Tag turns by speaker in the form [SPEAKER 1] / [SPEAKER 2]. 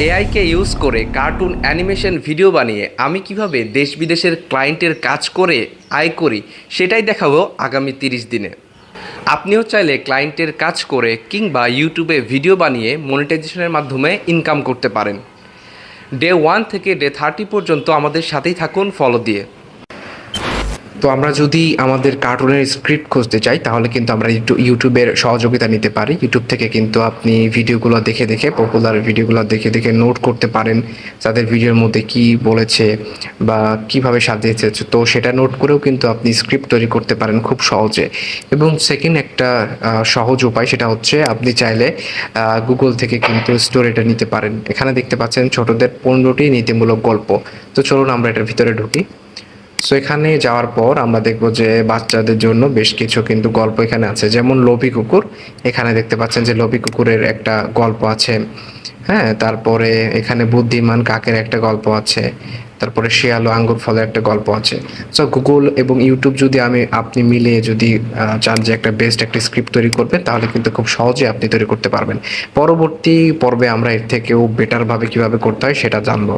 [SPEAKER 1] এআইকে use করে cartoon animation video বানিয়ে আমি কিভাবে দেশ বিদেশের ক্লায়েন্টের কাজ করে আয় করি সেটাই দেখাবো আগামী 30 দিনে। আপনিও চাইলে ক্লায়েন্টের কাজ করে কিংবা ইউটিউবে ভিডিও বানিয়ে মনিটাইজেশনের মাধ্যমে ইনকাম করতে পারেন। ডে 1 থেকে ডে 30 পর্যন্ত আমাদের সাথেই থাকুন ফলো দিয়ে। তো আমরা যদি আমাদের কার্টুনের স্ক্রিপ্ট খুঁজতে চাই তাহলে কিন্তু আমরা একটু ইউটিউবের সহযোগিতা নিতে পারি। ইউটিউব থেকে কিন্তু আপনি ভিডিওগুলো দেখে দেখে পপুলার ভিডিওগুলো দেখে দেখে নোট করতে পারেন তাদের ভিডিওর মধ্যে কি বলেছে বা কিভাবে সাজিয়েছে, তো সেটা নোট করেও কিন্তু আপনি স্ক্রিপ্ট তৈরি করতে পারেন খুব সহজে। এবং সেকেন্ড একটা সহজ উপায়, সেটা হচ্ছে আপনি চাইলে গুগল থেকে কিন্তু স্টোরিটা নিতে পারেন। এখানে দেখতে পাচ্ছেন ছোটদের 15টি নীতিমূলক গল্প। তো চলুন আমরা এটার ভিতরে ঢুকি। সো এখানে যাওয়ার পর আমরা দেখব যে বাচ্চাদের জন্য বেশ কিছু কিন্তু গল্প এখানে আছে, যেমন লোভী কুকুর। এখানে দেখতে পাচ্ছেন যে লোভী কুকুরের একটা গল্প আছে। হ্যাঁ, তারপরে এখানে বুদ্ধিমান কাকের একটা গল্প আছে। তারপরে শিয়াল ও আঙ্গুর ফলের একটা গল্প আছে। সো গুগল এবং ইউটিউব যদি আপনি মিলিয়ে যদি চান যে একটা বেস্ট একটা স্ক্রিপ্ট তৈরি করবেন, তাহলে কিন্তু খুব সহজে আপনি তৈরি করতে পারবেন। পরবর্তী পর্বে আমরা এর থেকেও বেটারভাবে কিভাবে করতে হয় সেটা জানবো।